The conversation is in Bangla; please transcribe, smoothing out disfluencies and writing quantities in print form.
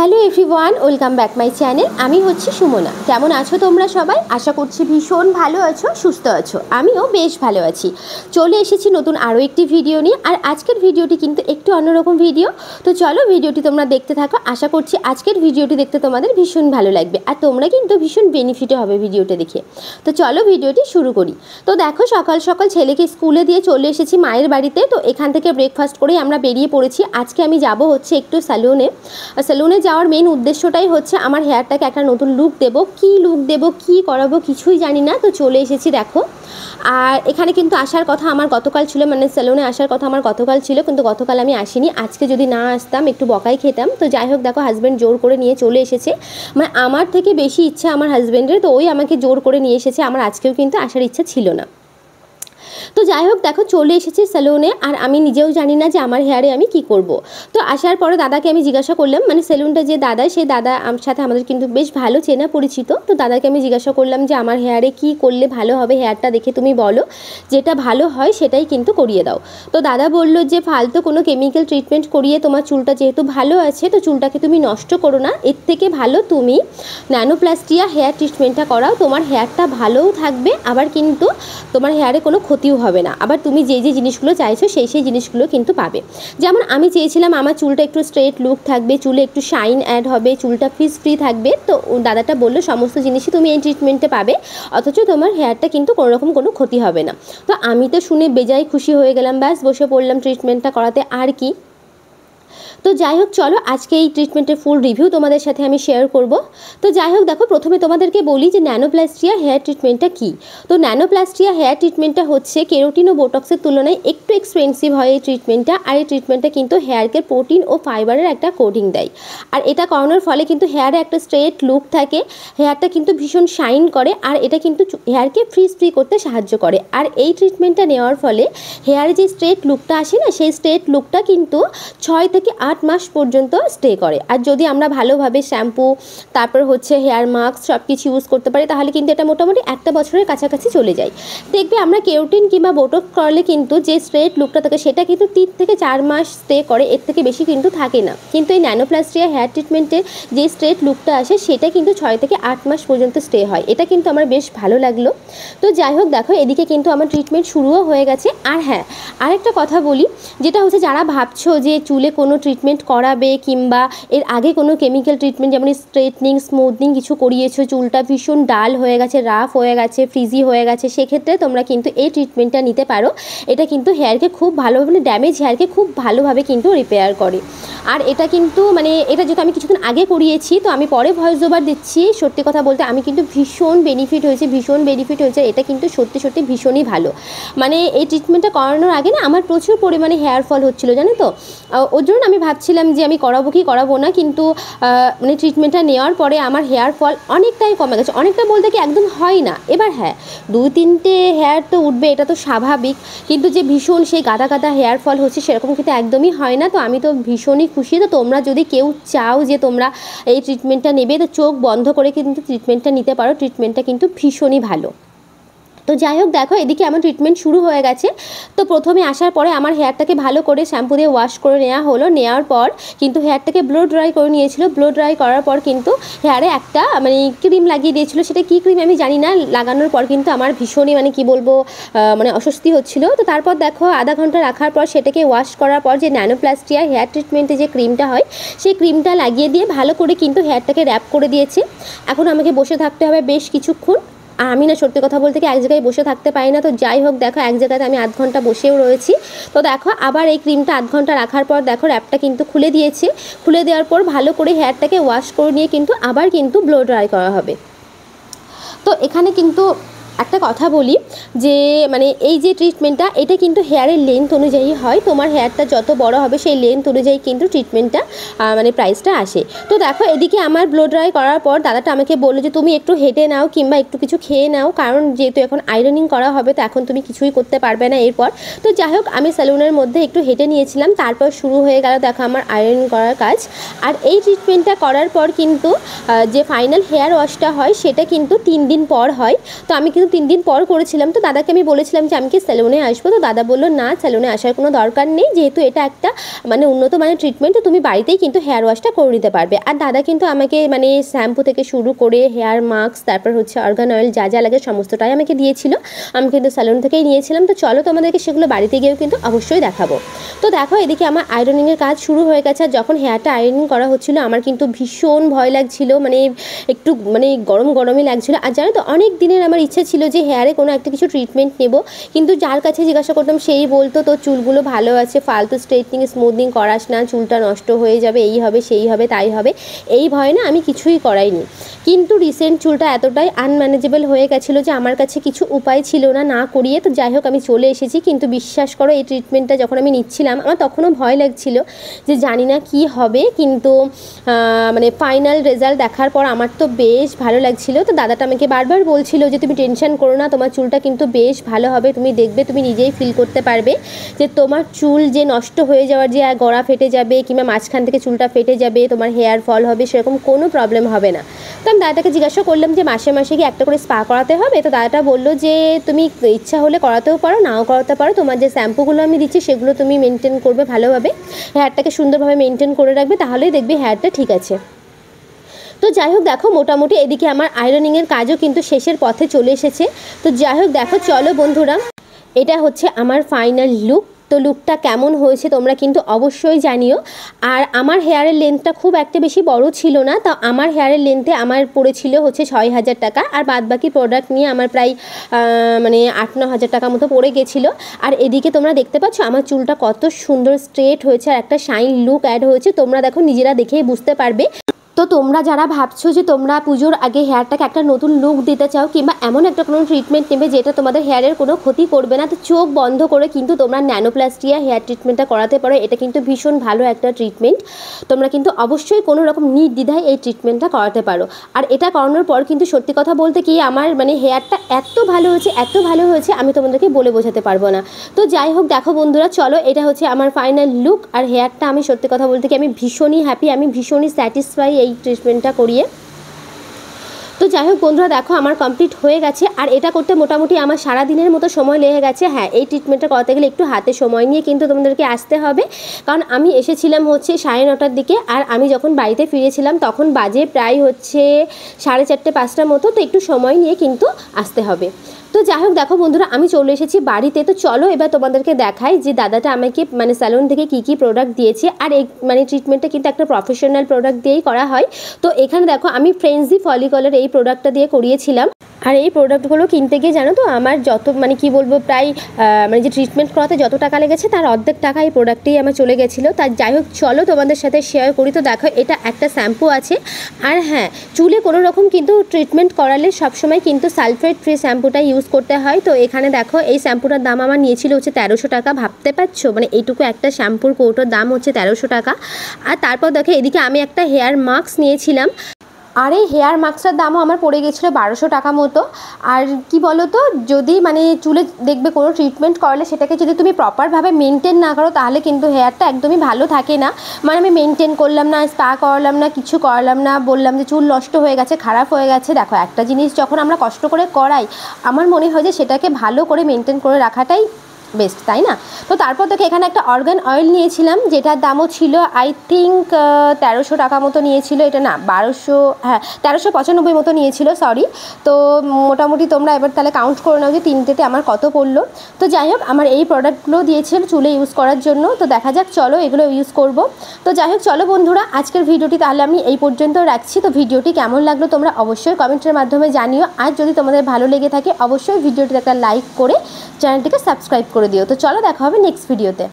Hello everyone, welcome back my channel. আমি হচ্ছি সুমনা। কেমন আছো তোমরা সবাই? আশা করছি ভীষণ ভালো আছো, সুস্থ আছো। আমিও বেশ ভালো আছি। চলে এসেছি নতুন আরও একটি ভিডিও নিয়ে। আর আজকের ভিডিওটি কিন্তু একটু অন্যরকম ভিডিও। তো চলো ভিডিওটি তোমরা দেখতে থাকো। আশা করছি আজকের ভিডিওটি দেখতে তোমাদের ভীষণ ভালো লাগবে, আর তোমরা কিন্তু ভীষণ বেনিফিটও হবে ভিডিওটা দেখে। তো চলো ভিডিওটি শুরু করি। তো দেখো, সকাল সকাল ছেলেকে স্কুলে দিয়ে চলে এসেছি মায়ের বাড়িতে। তো এখান থেকে ব্রেকফাস্ট করেই আমরা বেরিয়ে পড়েছি। আজকে আমি যাব হচ্ছে একটু সেলুনে যাওয়ার মেইন উদ্দেশ্যটাই হচ্ছে আমার হেয়ারটাকে একটা নতুন লুক দেব। কি লুক দেব, কি করাবো কিছুই জানি না। তো চলে এসেছি দেখো। আর এখানে কিন্তু আসার কথা আমার গতকাল ছিল, মানে সেলুনে আসার কথা আমার গতকাল ছিল, কিন্তু গতকাল আমি আসিনি। আজকে যদি না আসতাম একটু বকাই খেতাম। তো যাই হোক, দেখো হাজব্যান্ড জোর করে নিয়ে চলে এসেছে। মানে আমার থেকে বেশি ইচ্ছা আমার হাজব্যান্ডের, তো ওই আমাকে জোর করে নিয়ে এসেছে। আমার আজকেও কিন্তু আসার ইচ্ছা ছিল না। তো যাই হোক, দেখো চলে এসেছি সেলুনে। আর আমি নিজেও জানি না যে আমার হেয়ারে আমি কি করব। তো আসার পরে দাদাকে আমি জিজ্ঞাসা করলাম, মানে সেলুনটা যে দাদা, সেই দাদা সাথে আমাদের কিন্তু বেশ ভালো চেনা পরিচিত। তো দাদাকে আমি জিজ্ঞাসা করলাম যে আমার হেয়ারে কি করলে ভালো হবে, হেয়ারটা দেখে তুমি বলো, যেটা ভালো হয় সেটাই কিন্তু করিয়ে দাও। তো দাদা বললো যে ফালতু কোনো কেমিক্যাল ট্রিটমেন্ট করিয়ে তোমার চুলটা যেহেতু ভালো আছে, তো চুলটাকে তুমি নষ্ট করো না। এর থেকে ভালো তুমি ন্যানোপ্লাস্টিয়া হেয়ার ট্রিটমেন্টটা করাও। তোমার হেয়ারটা ভালোও থাকবে, আবার কিন্তু তোমার হেয়ারে কোনো ক্ষতিও হবে না। আবার তুমি যে যে জিনিসগুলো চাইছো সেই জিনিসগুলো কিন্তু পাবে। যেমন আমি চেয়েছিলাম আমার চুলটা একটু স্ট্রেট লুক থাকবে, চুলে একটু শাইন অ্যাড হবে, চুলটা ফ্রিজ ফ্রি থাকবে। তো দাদাটা বললো সমস্ত জিনিসই তুমি এই ট্রিটমেন্টে পাবে, অথচ তোমার হেয়ারটা কিন্তু কোনোরকম কোনো ক্ষতি হবে না। তো আমি তো শুনে বেজায় খুশি হয়ে গেলাম। ব্যাস বসে পড়লাম ট্রিটমেন্টটা করাতে, আর কি। তো যাই হোক, চলো আজকে এই ট্রিটমেন্টের ফুল রিভিউ তোমাদের সাথে আমি শেয়ার করব। তো যাই হোক, দেখো প্রথমে তোমাদেরকে বলি যে ন্যানোপ্লাস্টিয়া হেয়ার ট্রিটমেন্টটা কী। তো ন্যানোপ্লাস্টিয়া হেয়ার ট্রিটমেন্টটা হচ্ছে কেরোটিন ও বোটক্সের তুলনায় একটু এক্সপেন্সিভ হয় এই ট্রিটমেন্টটা। আর এই ট্রিটমেন্টটা কিন্তু হেয়ারকে প্রোটিন ও ফাইবারের একটা কোটিং দেয়। আর এটা করানোর ফলে কিন্তু হেয়ারে একটা স্ট্রেট লুক থাকে, হেয়ারটা কিন্তু ভীষণ শাইন করে, আর এটা কিন্তু হেয়ারকে ফ্রিজ ফ্রি করতে সাহায্য করে। আর এই ট্রিটমেন্টটা নেওয়ার ফলে হেয়ারে যে স্ট্রেট লুকটা আসে না, সেই স্ট্রেট লুকটা কিন্তু 6 থেকে 8 মাস পর্যন্ত স্টে করে। আর যদি আমরা ভালোভাবে শ্যাম্পু, তারপর হচ্ছে হেয়ার মাস্ক সব কিছু ইউজ করতে পারি, তাহলে কিন্তু এটা মোটামুটি 1 বছরের কাছাকাছি চলে যায়। দেখবে আমরা কেরোটিন কিংবা বোটক্স করলে কিন্তু যে স্ট্রেট লুকটা থাকে সেটা কিন্তু 3 থেকে 4 মাস স্টে করে, এর থেকে বেশি কিন্তু থাকে না। কিন্তু এই ন্যানোপ্লাস্টিয়া হেয়ার ট্রিটমেন্টে যে স্ট্রেট লুকটা আসে সেটা কিন্তু 6 থেকে 8 মাস পর্যন্ত স্টে হয়। এটা কিন্তু আমার বেশ ভালো লাগলো। তো যাই হোক, দেখো এদিকে কিন্তু আমার ট্রিটমেন্ট শুরুও হয়ে গেছে। আর হ্যাঁ, আরেকটা কথা বলি, যেটা হচ্ছে যারা ভাবছো যে চুলে কোনো ট্রিটমেন্ট করাবে কিংবা এর আগে কোনো কেমিক্যাল ট্রিটমেন্ট যেমন স্ট্রেটনিং, স্মুথনিং কিছু করিয়েছো, চুলটা ভীষণ ডাল হয়ে গেছে, রাফ হয়ে গেছে, ফ্রিজি হয়ে গেছে, সেক্ষেত্রে তোমরা কিন্তু এই ট্রিটমেন্টটা নিতে পারো। এটা কিন্তু হেয়ারকে খুব ভালোভাবে, মানে ড্যামেজ হেয়ারকে খুব ভালোভাবে কিন্তু রিপেয়ার করে। আর এটা কিন্তু মানে এটা যেহেতু আমি কিছুদিন আগে করিয়েছি, তো আমি পরে ভয়েস ওভার দিচ্ছি। সত্যি কথা বলতে আমি কিন্তু ভীষণ বেনিফিট হয়েছে। এটা কিন্তু সত্যি সত্যি ভীষণই ভালো। মানে এই ট্রিটমেন্টটা করানোর আগে না আমার প্রচুর পরিমাণে হেয়ার ফল হচ্ছিলো, জানো তো। ওর জন্য আমি ভাবছিলাম যে আমি করাবো কি করাবো না, কিন্তু মানে ট্রিটমেন্টটা নেওয়ার পরে আমার হেয়ার ফল অনেকটাই কমে গেছে। অনেকটা বলতে কি একদম হয় না। এবার হ্যাঁ, 2-3টে হেয়ার তো উঠবে, এটা তো স্বাভাবিক, কিন্তু যে ভীষণ সেই গাদা গাদা হেয়ার ফল হচ্ছে সেরকম কিন্তু একদমই হয় না। তো আমি তো ভীষণই খুশি। তো তোমরা যদি কেউ চাও যে তোমরা এই ট্রিটমেন্টটা নেবে, তো চোখ বন্ধ করে কিন্তু ট্রিটমেন্টটা নিতে পারো। ট্রিটমেন্টটা কিন্তু ভীষণই ভালো। তো যাই হোক, দেখো এদিকে আমার ট্রিটমেন্ট শুরু হয়ে গেছে। তো প্রথমে আসার পরে আমার হেয়ারটাকে ভালো করে শ্যাম্পু দিয়ে ওয়াশ করে নেওয়া হলো। নেওয়ার পর কিন্তু হেয়ারটাকে ব্লো ড্রাই করে নিয়েছিল। ব্লো ড্রাই করার পর কিন্তু হেয়ারে একটা মানে ক্রিম লাগিয়ে দিয়েছিল। সেটা কী ক্রিম আমি জানি না। লাগানোর পর কিন্তু আমার ভীষণই মানে কি বলবো, মানে অস্বস্তি হচ্ছিল। তো তারপর দেখো আধা ঘন্টা রাখার পর সেটাকে ওয়াশ করার পর যে ন্যানোপ্লাস্টিয়া হেয়ার ট্রিটমেন্টে যে ক্রিমটা হয়, সেই ক্রিমটা লাগিয়ে দিয়ে ভালো করে কিন্তু হেয়ারটাকে র্যাপ করে দিয়েছে। এখন আমাকে বসে থাকতে হবে বেশ কিছুক্ষণ। আর আমি না সত্যি কথা বলতে কি এক জায়গায় বসে থাকতে পারি না। তো যাই হোক, দেখো এক জায়গাতে আমি আধ ঘন্টা বসেও রয়েছি। তো দেখো আবার এই ক্রিমটা আধ ঘন্টা রাখার পর দেখো র্যাপটা কিন্তু খুলে দিয়েছে। খুলে দেওয়ার পর ভালো করে হেয়ারটাকে ওয়াশ করে নিয়ে কিন্তু আবার কিন্তু ব্লো ড্রাই করা হবে। তো এখানে কিন্তু একটা কথা বলি যে মানে এই যে ট্রিটমেন্টটা, এটা কিন্তু হেয়ারের লেন্থ অনুযায়ী হয়। তোমার হেয়ারটা যত বড় হবে সেই লেন্থ অনুযায়ী কিন্তু ট্রিটমেন্টটা মানে প্রাইসটা আসে। তো দেখো এদিকে আমার ব্লো ড্রাই করার পর দাদাটা আমাকে বললো যে তুমি একটু হেঁটে নাও কিংবা একটু কিছু খেয়ে নাও, কারণ যেহেতু এখন আয়রনিং করা হবে, তো এখন তুমি কিছুই করতে পারবে না এরপর। তো যাই হোক, আমি সেলুনের মধ্যে একটু হেঁটে নিয়েছিলাম। তারপর শুরু হয়ে গেল দেখো আমার আয়রনিং করার কাজ। আর এই ট্রিটমেন্টটা করার পর কিন্তু যে ফাইনাল হেয়ার ওয়াশটা হয় সেটা কিন্তু 3 দিন পর হয়। তো আমি কিন্তু 3 দিন পর করেছিলাম। তো দাদাকে আমি বলেছিলাম যে আমি কি স্যালুনে আসবো, তো দাদা বললো না স্যালুনে আসার কোনো দরকার নেই, যেহেতু এটা একটা মানে উন্নত মানের ট্রিটমেন্ট, তো তুমি বাড়িতেই কিন্তু হেয়ার ওয়াশটা করে নিতে পারবে। আর দাদা কিন্তু আমাকে মানে শ্যাম্পু থেকে শুরু করে হেয়ার মাস্ক, তারপর হচ্ছে অর্গান অয়েল যা যা লাগে সমস্তটাই আমাকে দিয়েছিল। আমি কিন্তু স্যালুন থেকেই নিয়েছিলাম। তো চলো তোমাদেরকে সেগুলো বাড়িতে গিয়েও কিন্তু অবশ্যই দেখাবো। তো দেখো এদিকে আমার আয়রনিংয়ের কাজ শুরু হয়ে গেছে। আর যখন হেয়ারটা আয়রনিং করা হচ্ছিলো আমার কিন্তু ভীষণ ভয় লাগছিল, মানে একটু মানে গরম গরমই লাগছিলো। আর জানো তো অনেক দিনের আমার ইচ্ছা ছিল যে হেয়ারে কোনো একটা কিছু ট্রিটমেন্ট নেব, কিন্তু যার কাছে জিজ্ঞাসা করতাম সেই বলতো তোর চুলগুলো ভালো আছে, ফালতু স্ট্রেটনিং স্মুথনিং করাস না, চুলটা নষ্ট হয়ে যাবে, এই হবে সেই হবে তাই হবে, এই ভয় না আমি কিছুই করাইনি। কিন্তু রিসেন্ট চুলটা এতটাই আনম্যানেজেবল হয়ে গেছিলো যে আমার কাছে কিছু উপায় ছিল না না করিয়ে। তো যাই হোক আমি চলে এসেছি। কিন্তু বিশ্বাস করো এই ট্রিটমেন্টটা যখন আমি নিচ্ছিলাম আমার তখনও ভয় লাগছিল যে জানি না কি হবে, কিন্তু মানে ফাইনাল রেজাল্ট দেখার পর আমার তো বেশ ভালো লাগছিল। তো দাদাটা আমাকে বারবার বলছিল যে তুমি টেনশন করো না, তোমার চুলটা কিন্তু বেশ ভালো হবে, তুমি দেখবে তুমি নিজেই ফিল করতে পারবে যে তোমার চুল যে নষ্ট হয়ে যাওয়ার যে গড়া ফেটে যাবে কিংবা মাঝখান থেকে চুলটা ফেটে যাবে, তোমার হেয়ার ফল হবে, সেরকম কোনো প্রবলেম হবে না। তো আমি দাদাটাকে জিজ্ঞাসা করলাম যে মাসে মাসে কি একটা করে স্পা করাতে হবে? তো দাদাটা বললো যে তুমি ইচ্ছা হলে করাতেও পারো, নাও করাতে পারো, তোমার যে শ্যাম্পুগুলো আমি দিচ্ছি সেগুলো তুমি মেনটেন করবে ভালোভাবে, হেয়ারটাকে সুন্দরভাবে মেনটেন করে রাখবে, তাহলেই দেখবে হেয়ারটা ঠিক আছে। তো যাই হোক দেখো মোটামুটি এদিকে আমার আয়রনিংয়ের কাজও কিন্তু শেষের পথে চলে এসেছে। তো যাই হোক দেখো চলো বন্ধুরা, এটা হচ্ছে আমার ফাইনাল লুক। তো লুকটা কেমন হয়েছে তোমরা কিন্তু অবশ্যই জানিও। আর আমার হেয়ারের লেন্থটা খুব একটা বেশি বড় ছিল না, তো আমার হেয়ারের লেন্থে আমার পড়েছিল হচ্ছে 6,000 টাকা, আর বাদবাকি প্রোডাক্ট নিয়ে আমার প্রায় মানে 8-9 হাজার টাকা মতো পড়ে গেছিলো। আর এদিকে তোমরা দেখতে পাচ্ছ আমার চুলটা কত সুন্দর স্ট্রেট হয়েছে আর একটা শাইন লুক অ্যাড হয়েছে, তোমরা দেখো নিজেরা দেখেই বুঝতে পারবে। তো তোমরা যারা ভাবছো যে তোমরা পুজোর আগে হেয়ারটাকে একটা নতুন লুক দিতে চাও কিংবা এমন একটা কোনো ট্রিটমেন্ট নেবে যেটা তোমাদের হেয়ারের কোনো ক্ষতি করবে না, তো চোখ বন্ধ করে কিন্তু তোমরা ন্যানোপ্লাস্টিয়া হেয়ার ট্রিটমেন্টটা করাতে পারো। এটা কিন্তু ভীষণ ভালো একটা ট্রিটমেন্ট, তোমরা কিন্তু অবশ্যই কোনো রকম নির্দ্বিধায় এই ট্রিটমেন্টটা করাতে পারো। আর এটা করানোর পর কিন্তু সত্যি কথা বলতে কি আমার মানে হেয়ারটা এত ভালো হয়েছে, এত ভালো হয়েছে আমি তোমাদেরকে বলে বোঝাতে পারবো না। তো যাই হোক দেখো বন্ধুরা চলো, এটা হচ্ছে আমার ফাইনাল লুক। আর হেয়ারটা আমি সত্যি কথা বলতে কি আমি ভীষণই হ্যাপি, আমি ভীষণই স্যাটিসফাই এই ট্রিটমেন্টটা করিয়ে। তো যাই হোক বন্ধুরা দেখো আমার কমপ্লিট হয়ে গেছে। আর এটা করতে মোটামুটি আমার সারা দিনের মতো সময় লেগে গেছে। হ্যাঁ এই ট্রিটমেন্টটা করাতে গেলে একটু হাতে সময় নিয়ে কিন্তু তোমাদেরকে আসতে হবে, কারণ আমি এসেছিলাম হচ্ছে 9:30টার দিকে, আর আমি যখন বাড়িতে ফিরেছিলাম তখন বাজে প্রায় হচ্ছে 4:30-5টার মতো, তো একটু সময় নিয়ে কিন্তু আসতে হবে। তো যাই হোক দেখো বন্ধুরা আমি চলে এসেছি বাড়িতে। তো চলো এবার তোমাদেরকে দেখাই যে দাদাটা আমাকে মানে স্যালুন থেকে কী কী প্রোডাক্ট দিয়েছে। আর এই মানে ট্রিটমেন্টটা কিন্তু একটা প্রফেশনাল প্রোডাক্ট দিয়েই করা হয়। তো এখানে দেখো আমি ফ্রেন্ডজি ফলিকলের এই প্রোডাক্টটা দিয়ে করিয়েছিলাম। আর এই প্রোডাক্টগুলো কিনতে গিয়ে জানো তো আমার যত মানে কি বলবো প্রায় মানে যে ট্রিটমেন্ট করাতে যত টাকা লেগেছে তার অর্ধেক টাকা এই প্রোডাক্টেই আমার চলে গেছিলো। তার যাই হোক চলো তোমাদের সাথে শেয়ার করি। তো দেখো এটা একটা শ্যাম্পু আছে। আর হ্যাঁ চুলে কোনো রকম কিন্তু ট্রিটমেন্ট করালে সবসময় কিন্তু সালফেট ফ্রি শ্যাম্পুটা ইউজ করতে হয়। তো এখানে দেখো এই শ্যাম্পুটার দাম আমার নিয়েছিল হচ্ছে 1300 টাকা। ভাবতে পারছো মানে এইটুকু একটা শ্যাম্পুর কৌটোর দাম হচ্ছে 1300 টাকা। আর তারপর দেখো এদিকে আমি একটা হেয়ার মাস্ক নিয়েছিলাম, আর এই হেয়ার মাস্কটার দামও আমার পড়ে গেছিলো 1200 টাকা মতো। আর কি বলো তো যদি মানে চুলে দেখবে কোনো ট্রিটমেন্ট করলে সেটাকে যদি তুমি প্রপারভাবে মেনটেন না করো তাহলে কিন্তু হেয়ারটা একদমই ভালো থাকে না। মানে আমি মেনটেন করলাম না, স্পা করালাম না, কিছু করালাম না, বললাম যে চুল নষ্ট হয়ে গেছে, খারাপ হয়ে গেছে। দেখো একটা জিনিস যখন আমরা কষ্ট করে করাই আমার মনে হয় যে সেটাকে ভালো করে মেনটেন করে রাখাটাই বেস্ট, তাই না? তো তারপর দেখো এখানে একটা অর্গান অয়েল নিয়েছিলাম যেটার দামও ছিল আই থিঙ্ক 1300 টাকা মতো নিয়েছিল। এটা না 1200, হ্যাঁ 1395 মতো নিয়েছিল, সরি। তো মোটামুটি তোমরা এবার তাহলে কাউন্ট করে নাও যে তিনটেতে আমার কত পড়লো। তো যাই হোক আমার এই প্রোডাক্টগুলো দিয়েছিল চুলে ইউজ করার জন্য। তো দেখা যাক চলো এগুলো ইউজ করব। তো যাই হোক চলো বন্ধুরা আজকের ভিডিওটি তাহলে আমি এই পর্যন্ত রাখছি। তো ভিডিওটি কেমন লাগলো তোমরা অবশ্যই কমেন্টের মাধ্যমে জানিও। আর যদি তোমাদের ভালো লেগে থাকে অবশ্যই ভিডিওটিতে একটা লাইক করে চ্যানেলটিকে সাবস্ক্রাইব করে দিও। তো চলো দেখা হবে নেক্সট ভিডিওতে।